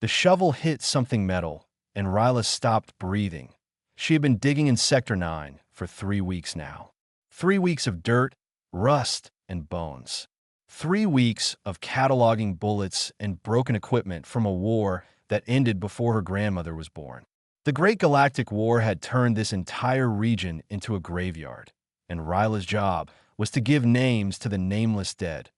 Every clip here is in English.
The shovel hit something metal, and Ryla stopped breathing. She had been digging in Sector 9 for 3 weeks now. 3 weeks of dirt, rust, and bones. 3 weeks of cataloging bullets and broken equipment from a war that ended before her grandmother was born. The Great Galactic War had turned this entire region into a graveyard, and Ryla's job was to give names to the nameless dead.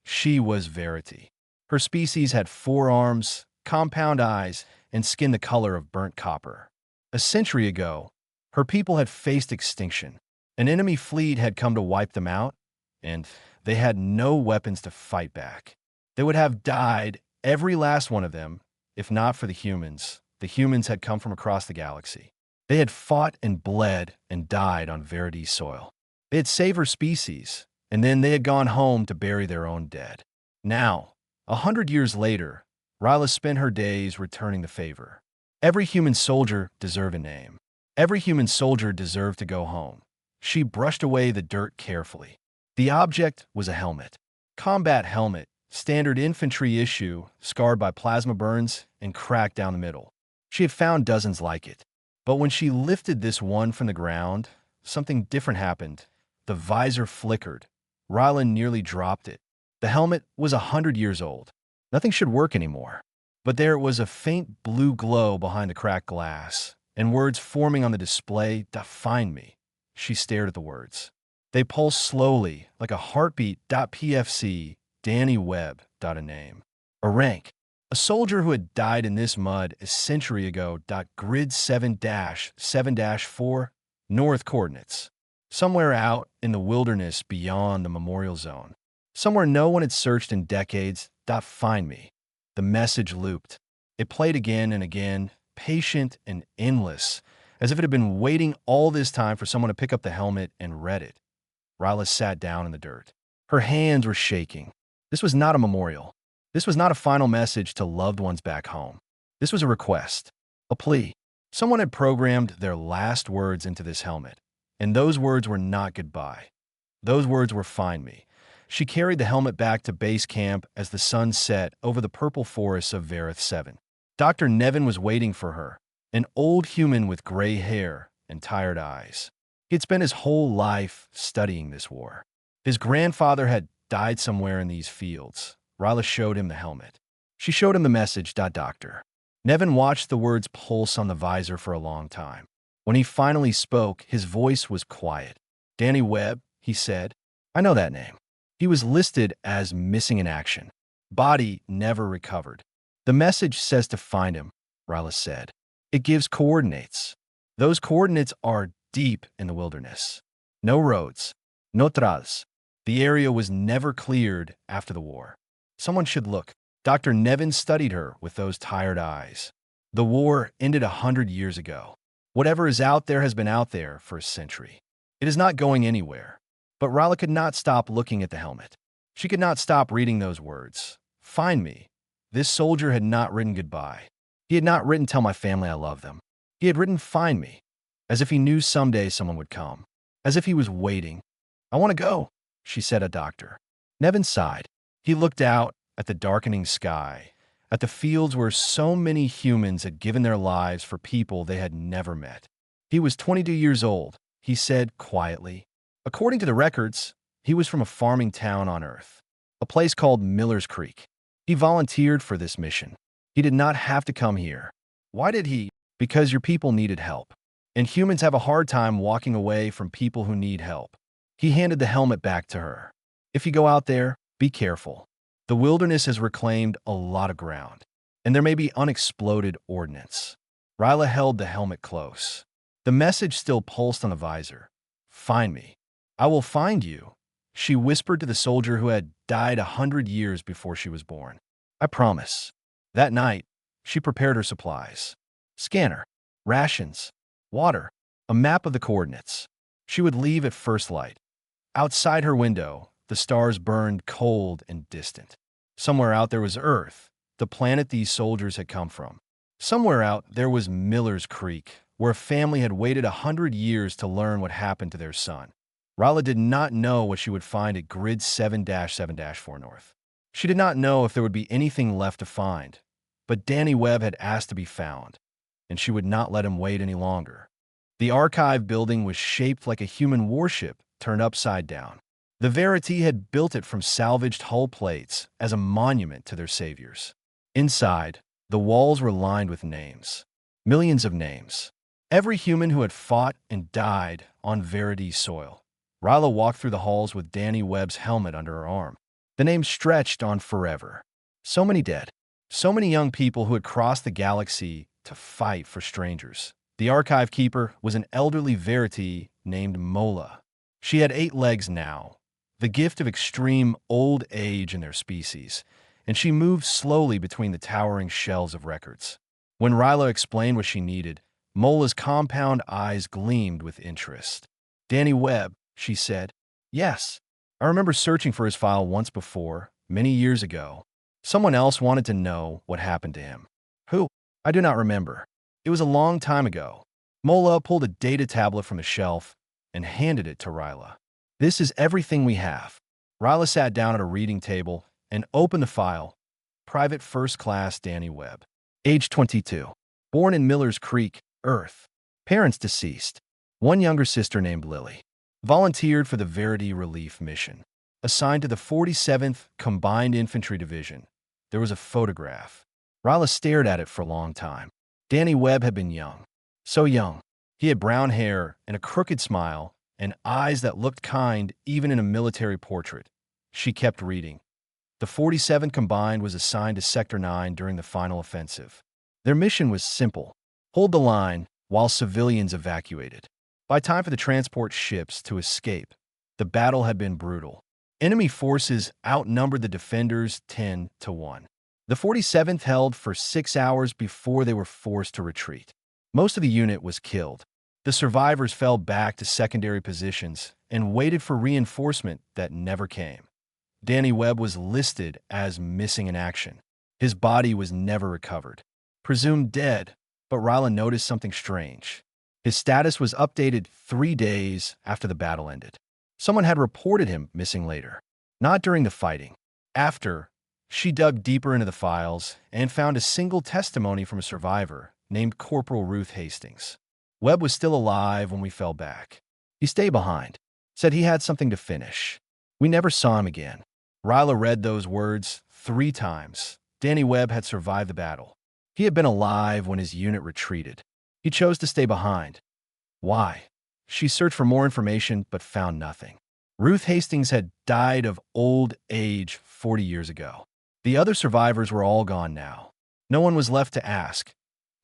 She was Verity. Her species had 4 arms, compound eyes, and skin the color of burnt copper. A century ago, her people had faced extinction. An enemy fleet had come to wipe them out, and they had no weapons to fight back. They would have died, every last one of them, if not for the humans. The humans had come from across the galaxy. They had fought and bled and died on Verity's soil. They had saved her species, and then they had gone home to bury their own dead. Now, 100 years later, Ryla spent her days returning the favor. Every human soldier deserved a name. Every human soldier deserved to go home. She brushed away the dirt carefully. The object was a helmet. Combat helmet, standard infantry issue, scarred by plasma burns and cracked down the middle. She had found dozens like it. But when she lifted this one from the ground, something different happened. The visor flickered. Ryla nearly dropped it. The helmet was 100 years old. Nothing should work anymore. But there was a faint blue glow behind the cracked glass, and words forming on the display. "Find me." She stared at the words. They pulsed slowly, like a heartbeat. PFC, Danny Webb. A name. A rank. A soldier who had died in this mud a century ago. Grid 7-7-4, north coordinates. Somewhere out in the wilderness beyond the memorial zone. Somewhere no one had searched in decades. Find me. The message looped. It played again and again, patient and endless, as if it had been waiting all this time for someone to pick up the helmet and read it. Ryla sat down in the dirt. Her hands were shaking. This was not a memorial. This was not a final message to loved ones back home. This was a request, a plea. Someone had programmed their last words into this helmet, and those words were not goodbye. Those words were find me. She carried the helmet back to base camp as the sun set over the purple forests of Vareth 7. Dr. Nevin was waiting for her, an old human with gray hair and tired eyes. He had spent his whole life studying this war. His grandfather had died somewhere in these fields. Ryla showed him the helmet. She showed him the message. Doctor. Nevin watched the words pulse on the visor for a long time. When he finally spoke, his voice was quiet. "Danny Webb," he said. "I know that name." He was listed as missing in action. Body never recovered. "The message says to find him," Ryla said. "It gives coordinates. Those coordinates are deep in the wilderness. No roads. No trails. The area was never cleared after the war. Someone should look." Dr. Nevin studied her with those tired eyes. "The war ended 100 years ago. Whatever is out there has been out there for a century. It is not going anywhere." But Ryla could not stop looking at the helmet. She could not stop reading those words. Find me. This soldier had not written goodbye. He had not written tell my family I love them. He had written find me, as if he knew someday someone would come, as if he was waiting. "I want to go," she said to Doctor. Nevin sighed. He looked out at the darkening sky, at the fields where so many humans had given their lives for people they had never met. He was 22 years old, he said quietly. According to the records, he was from a farming town on Earth, a place called Miller's Creek. He volunteered for this mission. He did not have to come here. Why did he? Because your people needed help. And humans have a hard time walking away from people who need help. He handed the helmet back to her. "If you go out there, be careful. The wilderness has reclaimed a lot of ground, and there may be unexploded ordnance." Ryla held the helmet close. The message still pulsed on the visor. "Find me. I will find you," she whispered to the soldier who had died 100 years before she was born. "I promise." That night, she prepared her supplies. Scanner, rations, water, a map of the coordinates. She would leave at first light. Outside her window, the stars burned cold and distant. Somewhere out there was Earth, the planet these soldiers had come from. Somewhere out there was Miller's Creek, where a family had waited 100 years to learn what happened to their son. Ryla did not know what she would find at Grid 7-7-4 North. She did not know if there would be anything left to find. But Danny Webb had asked to be found, and she would not let him wait any longer. The archive building was shaped like a human warship turned upside down. The Verity had built it from salvaged hull plates as a monument to their saviors. Inside, the walls were lined with names. Millions of names. Every human who had fought and died on Verity's soil. Ryla walked through the halls with Danny Webb's helmet under her arm. The names stretched on forever. So many dead. So many young people who had crossed the galaxy to fight for strangers. The archive keeper was an elderly Verity named Mola. She had 8 legs now, the gift of extreme old age in their species, and she moved slowly between the towering shelves of records. When Ryla explained what she needed, Mola's compound eyes gleamed with interest. "Danny Webb," she said. "Yes. I remember searching for his file once before, many years ago. Someone else wanted to know what happened to him. Who? I do not remember. It was a long time ago." Mola pulled a data tablet from the shelf and handed it to Ryla. "This is everything we have." Ryla sat down at a reading table and opened the file. Private First Class Danny Webb. Age 22. Born in Millers Creek, Earth. Parents deceased. One younger sister named Lily. Volunteered for the Verity Relief Mission. Assigned to the 47th Combined Infantry Division. There was a photograph. Ryla stared at it for a long time. Danny Webb had been young. So young. He had brown hair and a crooked smile and eyes that looked kind even in a military portrait. She kept reading. The 47th Combined was assigned to Sector 9 during the final offensive. Their mission was simple. Hold the line while civilians evacuated. By time for the transport ships to escape, the battle had been brutal. Enemy forces outnumbered the defenders 10-1. The 47th held for 6 hours before they were forced to retreat. Most of the unit was killed. The survivors fell back to secondary positions and waited for reinforcement that never came. Danny Webb was listed as missing in action. His body was never recovered. Presumed dead, but Ryla noticed something strange. His status was updated 3 days after the battle ended. Someone had reported him missing later. Not during the fighting. After, she dug deeper into the files and found a single testimony from a survivor named Corporal Ruth Hastings. Webb was still alive when we fell back. He stayed behind. Said he had something to finish. We never saw him again. Ryla read those words 3 times. Danny Webb had survived the battle. He had been alive when his unit retreated. He chose to stay behind. Why? She searched for more information but found nothing. Ruth Hastings had died of old age 40 years ago. The other survivors were all gone now. No one was left to ask.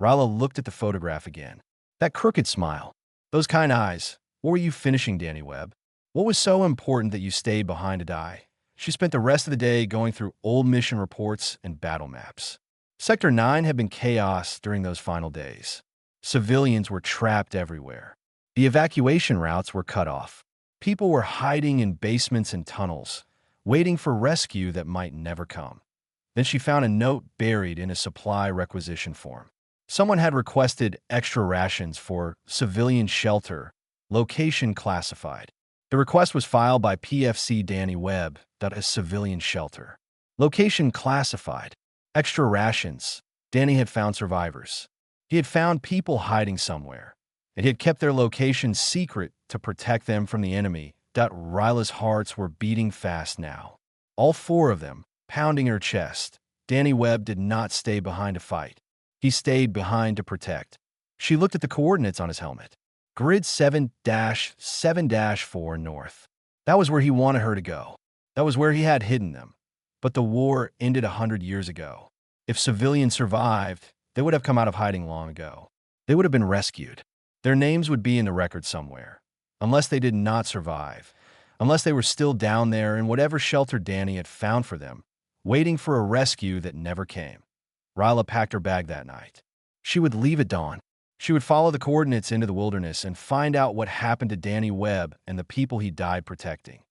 Ryla looked at the photograph again. That crooked smile. Those kind eyes. What were you finishing, Danny Webb? What was so important that you stayed behind to die? She spent the rest of the day going through old mission reports and battle maps. Sector 9 had been chaos during those final days. Civilians were trapped everywhere. The evacuation routes were cut off. People were hiding in basements and tunnels, waiting for rescue that might never come. Then she found a note buried in a supply requisition form. Someone had requested extra rations for civilian shelter, location classified. The request was filed by PFC Danny Webb, a civilian shelter. Location classified. Extra rations. Danny had found survivors. He had found people hiding somewhere, and he had kept their location secret to protect them from the enemy. Ryla's hearts were beating fast now. All 4 of them, pounding her chest. Danny Webb did not stay behind to fight. He stayed behind to protect. She looked at the coordinates on his helmet. Grid 7-7-4 north. That was where he wanted her to go. That was where he had hidden them. But the war ended 100 years ago. If civilians survived, they would have come out of hiding long ago. They would have been rescued. Their names would be in the record somewhere. Unless they did not survive. Unless they were still down there in whatever shelter Danny had found for them, waiting for a rescue that never came. Ryla packed her bag that night. She would leave at dawn. She would follow the coordinates into the wilderness and find out what happened to Danny Webb and the people he died protecting.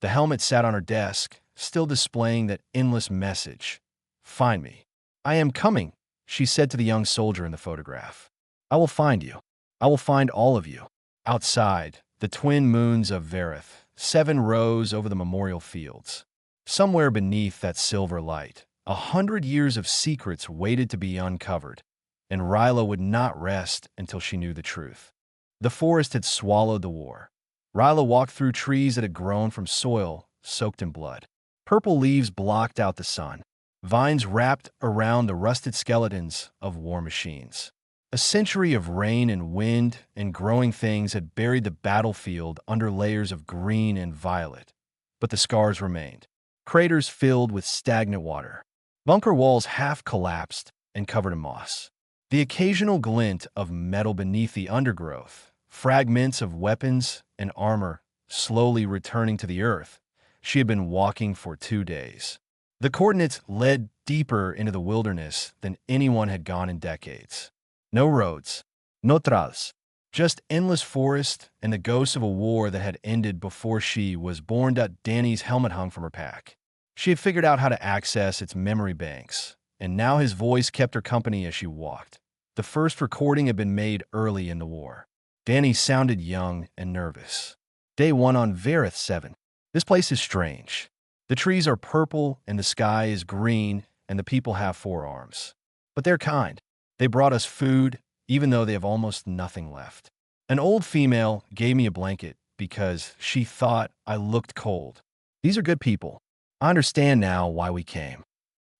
The helmet sat on her desk, still displaying that endless message. "Find me." "I am coming," she said to the young soldier in the photograph. "I will find you. I will find all of you." Outside, the twin moons of Verith, 7 rose over the memorial fields. Somewhere beneath that silver light, 100 years of secrets waited to be uncovered, and Ryla would not rest until she knew the truth. The forest had swallowed the war. Ryla walked through trees that had grown from soil soaked in blood. Purple leaves blocked out the sun. Vines wrapped around the rusted skeletons of war machines. A century of rain and wind and growing things had buried the battlefield under layers of green and violet, but the scars remained. Craters filled with stagnant water. Bunker walls half collapsed and covered in moss. The occasional glint of metal beneath the undergrowth, fragments of weapons and armor slowly returning to the earth. She had been walking for 2 days. The coordinates led deeper into the wilderness than anyone had gone in decades. No roads, no trails, just endless forest and the ghosts of a war that had ended before she was born. Danny's helmet hung from her pack. She had figured out how to access its memory banks, and now his voice kept her company as she walked. The first recording had been made early in the war. Danny sounded young and nervous. Day 1 on Vareth 7. This place is strange. The trees are purple and the sky is green and the people have 4 arms. But they're kind. They brought us food, even though they have almost nothing left. An old female gave me a blanket because she thought I looked cold. These are good people. I understand now why we came.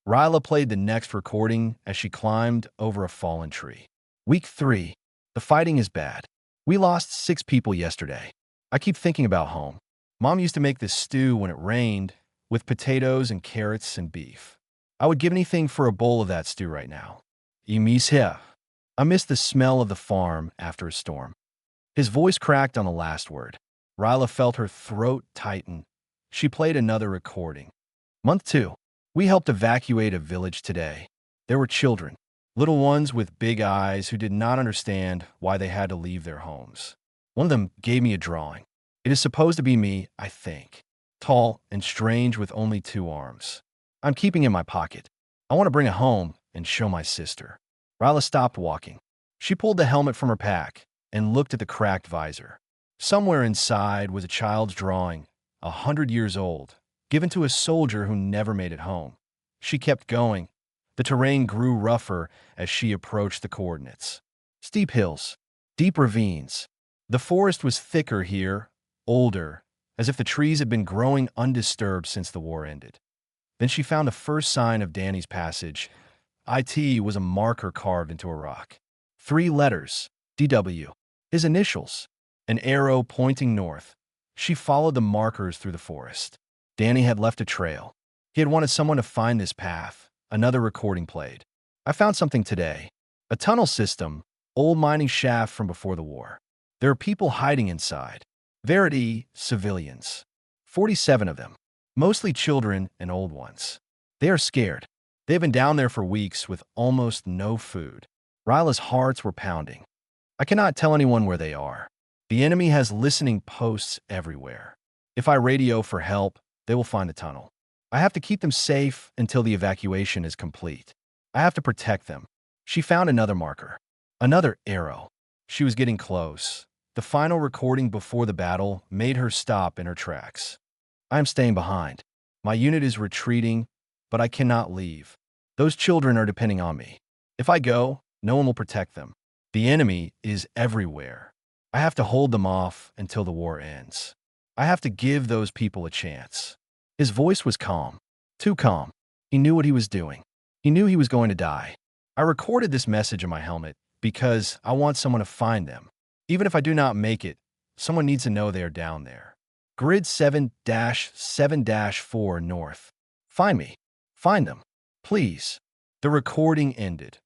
Ryla played the next recording as she climbed over a fallen tree. Week 3. The fighting is bad. We lost 6 people yesterday. I keep thinking about home. Mom used to make this stew when it rained, with potatoes and carrots and beef. I would give anything for a bowl of that stew right now. I miss the smell of the farm after a storm. His voice cracked on the last word. Ryla felt her throat tighten. She played another recording. Month 2. We helped evacuate a village today. There were children, little ones with big eyes who did not understand why they had to leave their homes. One of them gave me a drawing. It is supposed to be me, I think. Tall and strange with only 2 arms. I'm keeping it in my pocket. I want to bring it home and show my sister. Ryla stopped walking. She pulled the helmet from her pack and looked at the cracked visor. Somewhere inside was a child's drawing, 100 years old, given to a soldier who never made it home. She kept going. The terrain grew rougher as she approached the coordinates. Steep hills, deep ravines. The forest was thicker here, older, as if the trees had been growing undisturbed since the war ended. Then she found the first sign of Danny's passage. IT was a marker carved into a rock. 3 letters, DW. His initials, an arrow pointing north. She followed the markers through the forest. Danny had left a trail. He had wanted someone to find this path. Another recording played. I found something today. A tunnel system, old mining shaft from before the war. There are people hiding inside. Verity, civilians. 47 of them. Mostly children and old ones. They are scared. They've been down there for weeks with almost no food. Ryla's hearts were pounding. I cannot tell anyone where they are. The enemy has listening posts everywhere. If I radio for help, they will find the tunnel. I have to keep them safe until the evacuation is complete. I have to protect them. She found another marker. Another arrow. She was getting close. The final recording before the battle made her stop in her tracks. I am staying behind. My unit is retreating, but I cannot leave. Those children are depending on me. If I go, no one will protect them. The enemy is everywhere. I have to hold them off until the war ends. I have to give those people a chance. His voice was calm. Too calm. He knew what he was doing. He knew he was going to die. I recorded this message in my helmet because I want someone to find them. Even if I do not make it, someone needs to know they are down there. Grid 7-7-4 north. Find me. Find them. Please. The recording ended.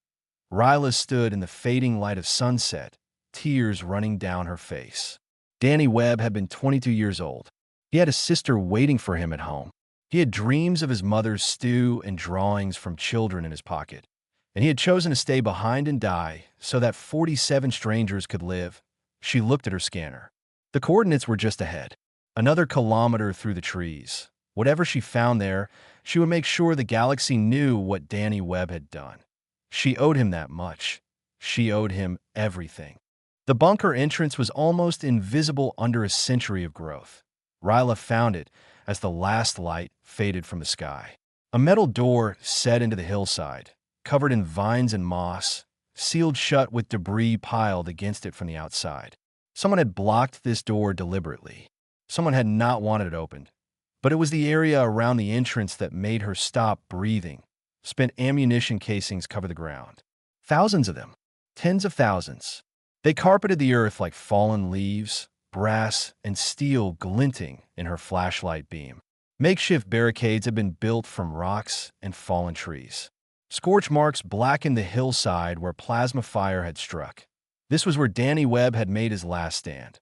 Ryla stood in the fading light of sunset, tears running down her face. Danny Webb had been 22 years old. He had a sister waiting for him at home. He had dreams of his mother's stew and drawings from children in his pocket. And he had chosen to stay behind and die so that 47 strangers could live. She looked at her scanner. The coordinates were just ahead. Another kilometer through the trees. Whatever she found there, she would make sure the galaxy knew what Danny Webb had done. She owed him that much. She owed him everything. The bunker entrance was almost invisible under a century of growth. Ryla found it as the last light faded from the sky. A metal door set into the hillside, covered in vines and moss, sealed shut with debris piled against it from the outside. Someone had blocked this door deliberately. Someone had not wanted it opened. But it was the area around the entrance that made her stop breathing. Spent ammunition casings cover the ground. Thousands of them. Tens of thousands. They carpeted the earth like fallen leaves, brass and steel glinting in her flashlight beam. Makeshift barricades had been built from rocks and fallen trees. Scorch marks blackened the hillside where plasma fire had struck. This was where Danny Webb had made his last stand.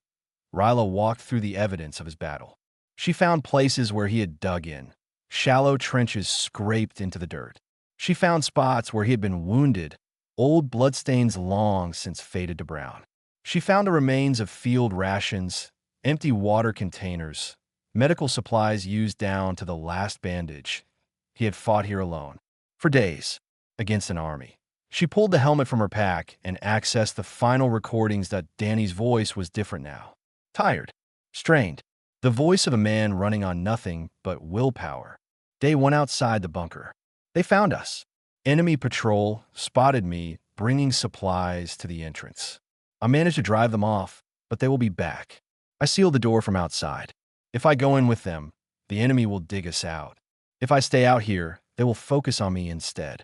Ryla walked through the evidence of his battle. She found places where he had dug in, shallow trenches scraped into the dirt. She found spots where he had been wounded, old bloodstains long since faded to brown. She found the remains of field rations, empty water containers, medical supplies used down to the last bandage. He had fought here alone, for days, against an army. She pulled the helmet from her pack and accessed the final recordings that Danny's voice was different now. Tired, strained, the voice of a man running on nothing but willpower. Day one outside the bunker. They found us. Enemy patrol spotted me bringing supplies to the entrance. I managed to drive them off, but they will be back. I sealed the door from outside. If I go in with them, the enemy will dig us out. If I stay out here, they will focus on me instead.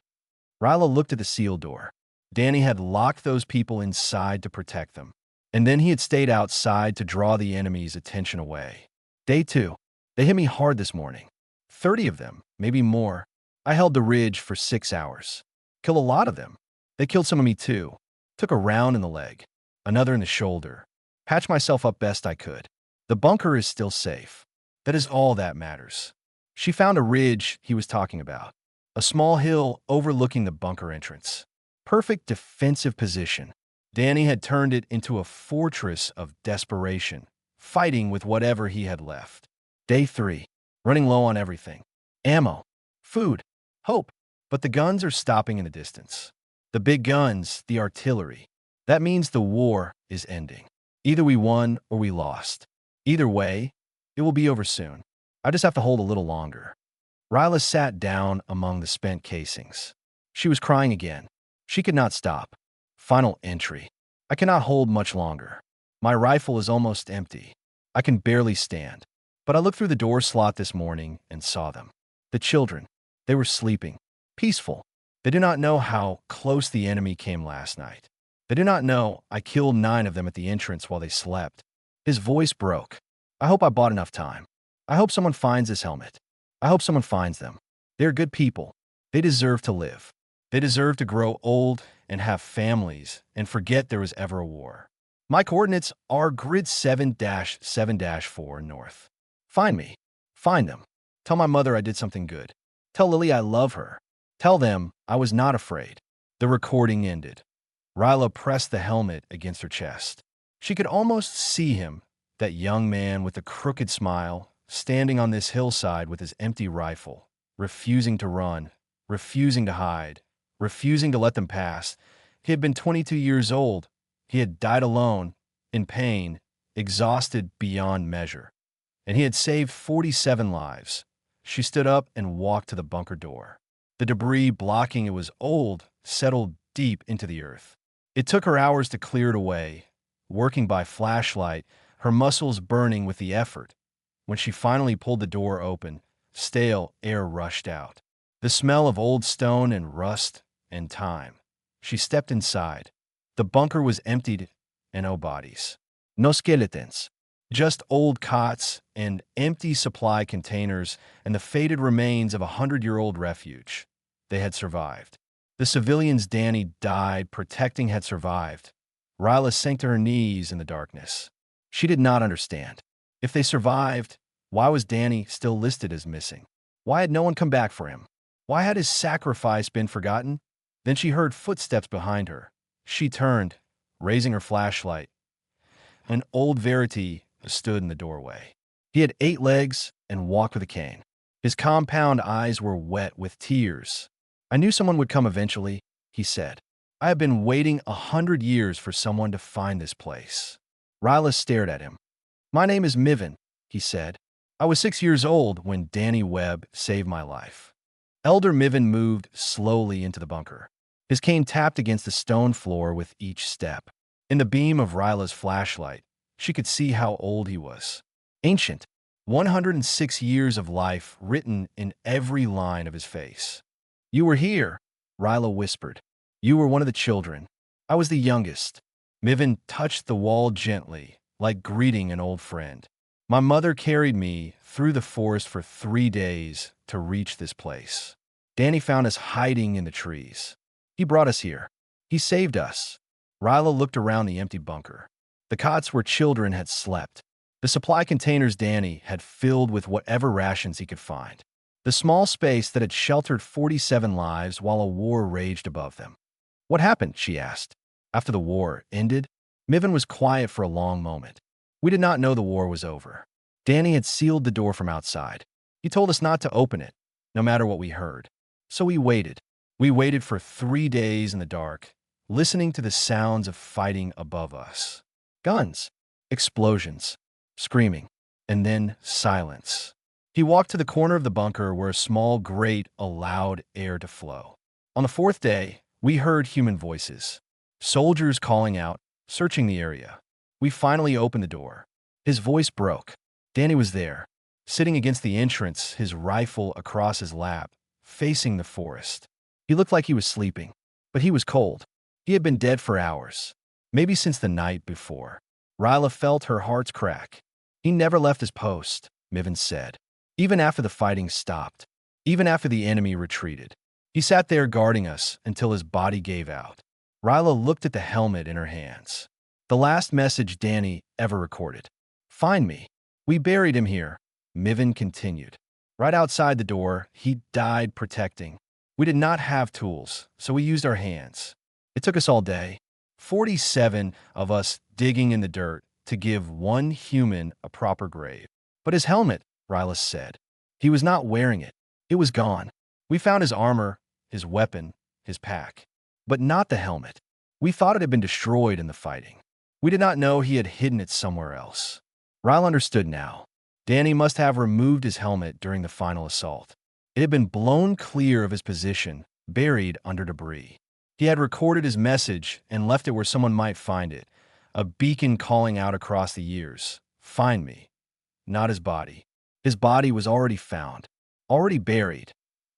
Ryla looked at the sealed door. Danny had locked those people inside to protect them, and then he had stayed outside to draw the enemy's attention away. Day two. They hit me hard this morning. 30 of them, maybe more. I held the ridge for 6 hours. Killed a lot of them. They killed some of me too. Took a round in the leg, another in the shoulder. Patched myself up best I could. The bunker is still safe. That is all that matters. She found a ridge he was talking about. A small hill overlooking the bunker entrance. Perfect defensive position. Danny had turned it into a fortress of desperation, fighting with whatever he had left. Day three. Running low on everything. Ammo. Food. Hope. But the guns are stopping in the distance. The big guns, the artillery. That means the war is ending. Either we won or we lost. Either way, it will be over soon. I just have to hold a little longer. Ryla sat down among the spent casings. She was crying again. She could not stop. Final entry. I cannot hold much longer. My rifle is almost empty. I can barely stand. But I looked through the door slot this morning and saw them. The children. They were sleeping. Peaceful. They do not know how close the enemy came last night. They do not know I killed 9 of them at the entrance while they slept. His voice broke. I hope I bought enough time. I hope someone finds this helmet. I hope someone finds them. They are good people. They deserve to live. They deserve to grow old and have families and forget there was ever a war. My coordinates are grid 7-7-4 north. Find me. Find them. Tell my mother I did something good. Tell Lily I love her. Tell them I was not afraid. The recording ended. Ryla pressed the helmet against her chest. She could almost see him, that young man with the crooked smile, standing on this hillside with his empty rifle, refusing to run, refusing to hide, refusing to let them pass. He had been 22 years old. He had died alone, in pain, exhausted beyond measure. And he had saved 47 lives. She stood up and walked to the bunker door. The debris blocking it was old, settled deep into the earth. It took her hours to clear it away, working by flashlight, her muscles burning with the effort. When she finally pulled the door open, stale air rushed out. The smell of old stone and rust and time. She stepped inside. The bunker was emptied and no bodies. No skeletons. Just old cots and empty supply containers and the faded remains of a 100-year-old refuge. They had survived. The civilians Danny died protecting had survived. Ryla sank to her knees in the darkness. She did not understand. If they survived, why was Danny still listed as missing? Why had no one come back for him? Why had his sacrifice been forgotten? Then she heard footsteps behind her. She turned, raising her flashlight. An old Verity stood in the doorway. He had 8 legs and walked with a cane. His compound eyes were wet with tears. I knew someone would come eventually, he said. I have been waiting 100 years for someone to find this place. Ryla stared at him. My name is Mivan, he said. I was 6 years old when Danny Webb saved my life. Elder Miven moved slowly into the bunker. His cane tapped against the stone floor with each step. In the beam of Ryla's flashlight, she could see how old he was. Ancient, 106 years of life written in every line of his face. "You were here," Ryla whispered. "You were one of the children. I was the youngest." Miven touched the wall gently, like greeting an old friend. "My mother carried me through the forest for 3 days to reach this place. Danny found us hiding in the trees. He brought us here. He saved us." Ryla looked around the empty bunker. The cots where children had slept. The supply containers Danny had filled with whatever rations he could find. The small space that had sheltered 47 lives while a war raged above them. "What happened?" she asked. "After the war ended?" Miven was quiet for a long moment. "We did not know the war was over. Danny had sealed the door from outside. He told us not to open it, no matter what we heard. So we waited. We waited for 3 days in the dark, listening to the sounds of fighting above us. Guns, explosions, screaming, and then silence." He walked to the corner of the bunker where a small grate allowed air to flow. "On the 4th day, we heard human voices. Soldiers calling out, searching the area. We finally opened the door." His voice broke. Danny was there, sitting against the entrance, his rifle across his lap, facing the forest. He looked like he was sleeping, but he was cold. He had been dead for hours, maybe since the night before. Ryla felt her heart crack. "He never left his post," Miven said. "Even after the fighting stopped, even after the enemy retreated. He sat there guarding us until his body gave out." Ryla looked at the helmet in her hands. "The last message Danny ever recorded. Find me. We buried him here," Miven continued. "Right outside the door, he died protecting. We did not have tools, so we used our hands. It took us all day, 47 of us digging in the dirt to give one human a proper grave. But his helmet," Ryla said. "He was not wearing it. It was gone. We found his armor, his weapon, his pack, but not the helmet. We thought it had been destroyed in the fighting. We did not know he had hidden it somewhere else." Ryla understood now. Danny must have removed his helmet during the final assault. It had been blown clear of his position, buried under debris. He had recorded his message and left it where someone might find it, a beacon calling out across the years, "Find me." Not his body. His body was already found, already buried.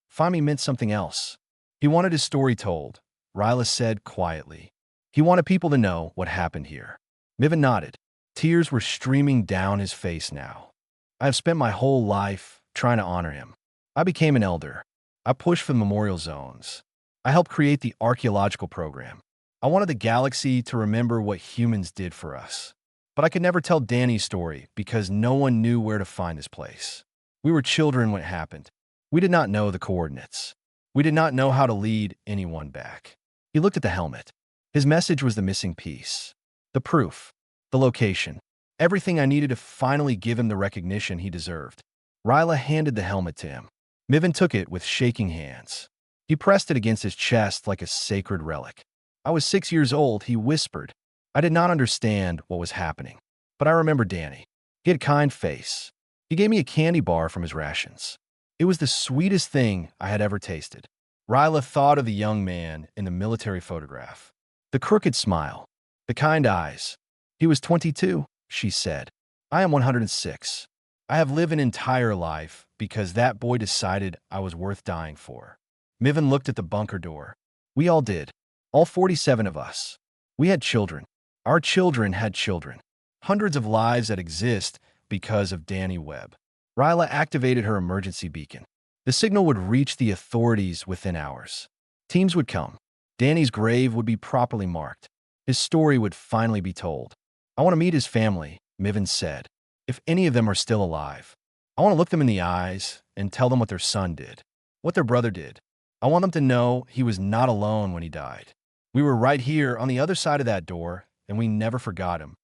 Find me meant something else. He wanted his story told, Ryla said quietly. He wanted people to know what happened here. Miven nodded. Tears were streaming down his face now. "I have spent my whole life trying to honor him. I became an elder. I pushed for the memorial zones. I helped create the archaeological program. I wanted the galaxy to remember what humans did for us. But I could never tell Danny's story because no one knew where to find this place. We were children when it happened. We did not know the coordinates. We did not know how to lead anyone back." He looked at the helmet. His message was the missing piece. The proof. The location. Everything I needed to finally give him the recognition he deserved. Ryla handed the helmet to him. Miven took it with shaking hands. He pressed it against his chest like a sacred relic. "I was 6 years old," he whispered. "I did not understand what was happening. But I remember Danny. He had a kind face. He gave me a candy bar from his rations. It was the sweetest thing I had ever tasted." Ryla thought of the young man in the military photograph. The crooked smile. The kind eyes. "He was 22, she said. "I am 106. I have lived an entire life because that boy decided I was worth dying for." Miven looked at the bunker door. "We all did. All 47 of us. We had children. Our children had children. Hundreds of lives that exist because of Danny Webb." Ryla activated her emergency beacon. The signal would reach the authorities within hours. Teams would come. Danny's grave would be properly marked. His story would finally be told. "I want to meet his family," Miven said. "If any of them are still alive. I want to look them in the eyes and tell them what their son did, what their brother did. I want them to know he was not alone when he died. We were right here on the other side of that door, and we never forgot him."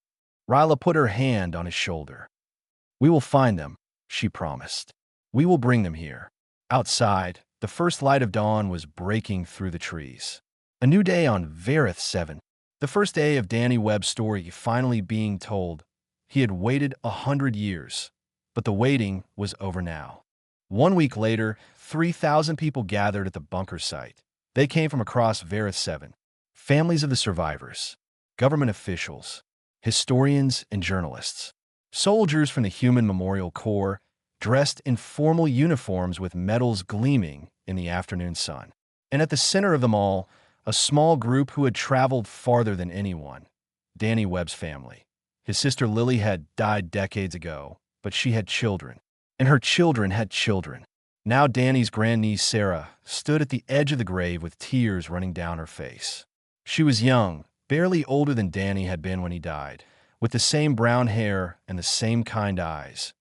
Ryla put her hand on his shoulder. "We will find them," she promised. "We will bring them here." Outside, the first light of dawn was breaking through the trees. A new day on Vareth 7. The first day of Danny Webb's story finally being told. He had waited 100 years, but the waiting was over now. 1 week later, 3,000 people gathered at the bunker site. They came from across Varith 7. Families of the survivors, government officials, historians, and journalists. Soldiers from the Human Memorial Corps, dressed in formal uniforms with medals gleaming in the afternoon sun. And at the center of them all, a small group who had traveled farther than anyone, Danny Webb's family. His sister Lily had died decades ago, but she had children, and her children had children. Now Danny's grandniece Sarah stood at the edge of the grave with tears running down her face. She was young, barely older than Danny had been when he died, with the same brown hair and the same kind eyes.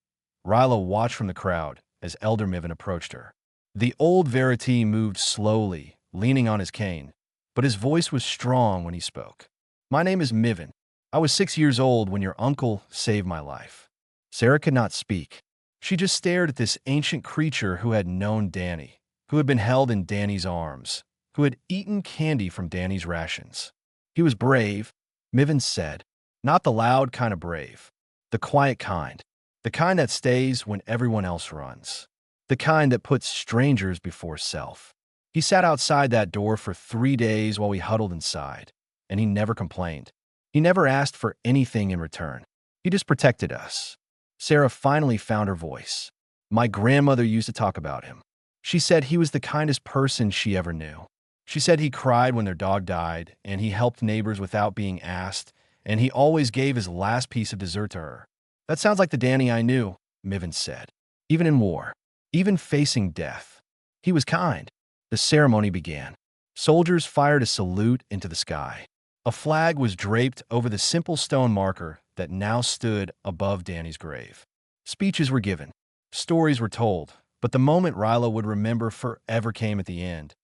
Ryla watched from the crowd as Elder Miven approached her. The old Verity moved slowly, leaning on his cane, but his voice was strong when he spoke. "My name is Miven. I was 6 years old when your uncle saved my life." Sarah could not speak. She just stared at this ancient creature who had known Danny, who had been held in Danny's arms, who had eaten candy from Danny's rations. "He was brave," Miven said. "Not the loud kind of brave. The quiet kind. The kind that stays when everyone else runs. The kind that puts strangers before self. He sat outside that door for 3 days while we huddled inside, and he never complained. He never asked for anything in return. He just protected us." Sarah finally found her voice. "My grandmother used to talk about him. She said he was the kindest person she ever knew. She said he cried when their dog died, and he helped neighbors without being asked, and he always gave his last piece of dessert to her." "That sounds like the Danny I knew," Miven said. "Even in war, even facing death, he was kind." The ceremony began. Soldiers fired a salute into the sky. A flag was draped over the simple stone marker that now stood above Danny's grave. Speeches were given. Stories were told, but the moment Ryla would remember forever came at the end.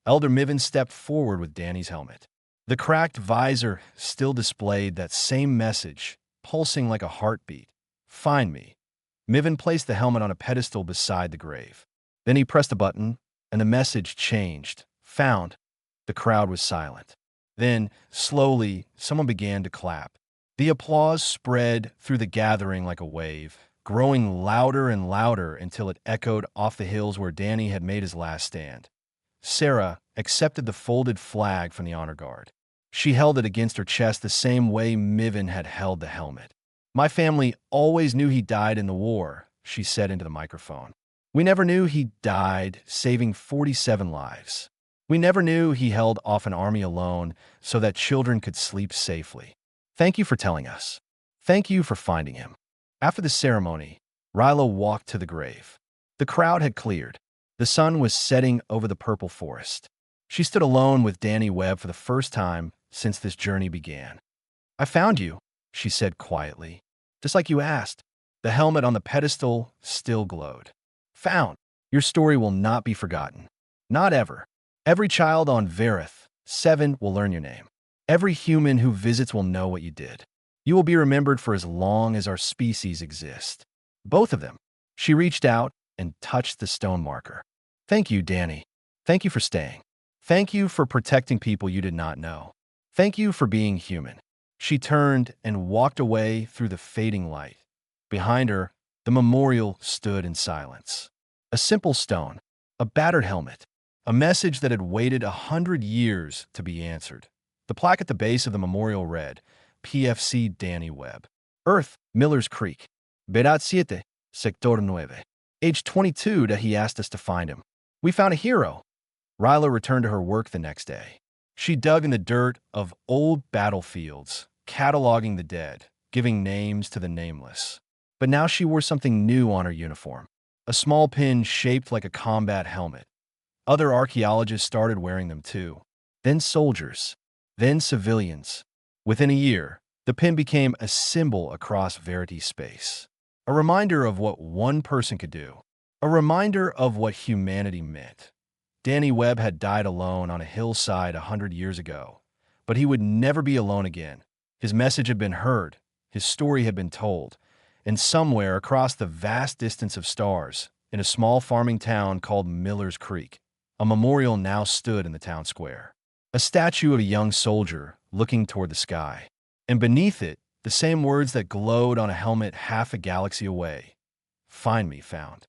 Elder Miven stepped forward with Danny's helmet. The cracked visor still displayed that same message, pulsing like a heartbeat. "Find me." Miven placed the helmet on a pedestal beside the grave. Then he pressed a button, and the message changed. "Found." The crowd was silent. Then, slowly, someone began to clap. The applause spread through the gathering like a wave, growing louder and louder until it echoed off the hills where Danny had made his last stand. Sarah accepted the folded flag from the honor guard. She held it against her chest the same way Miven had held the helmet. "My family always knew he died in the war," she said into the microphone. "We never knew he died saving 47 lives. We never knew he held off an army alone so that children could sleep safely. Thank you for telling us. Thank you for finding him." After the ceremony, Ryla walked to the grave. The crowd had cleared. The sun was setting over the purple forest. She stood alone with Danny Webb for the first time since this journey began. "I found you," she said quietly, "just like you asked." The helmet on the pedestal still glowed. "Found. Your story will not be forgotten. Not ever. Every child on Varith 7 will learn your name. Every human who visits will know what you did. You will be remembered for as long as our species exist." Both of them. She reached out and touched the stone marker. "Thank you, Danny. Thank you for staying. Thank you for protecting people you did not know. Thank you for being human." She turned and walked away through the fading light. Behind her, the memorial stood in silence. A simple stone, a battered helmet, a message that had waited 100 years to be answered. The plaque at the base of the memorial read, PFC Danny Webb. Earth, Miller's Creek. Vedat 7, Sector 9. Age 22 that he asked us to find him. We found a hero. Ryla returned to her work the next day. She dug in the dirt of old battlefields, cataloging the dead, giving names to the nameless. But now she wore something new on her uniform, a small pin shaped like a combat helmet. Other archaeologists started wearing them too. Then soldiers, then civilians. Within a year, the pin became a symbol across Verity space. A reminder of what one person could do. A reminder of what humanity meant. Danny Webb had died alone on a hillside 100 years ago, but he would never be alone again. His message had been heard, his story had been told, and somewhere across the vast distance of stars, in a small farming town called Miller's Creek, a memorial now stood in the town square. A statue of a young soldier looking toward the sky, and beneath it, the same words that glowed on a helmet half a galaxy away. Find me, found.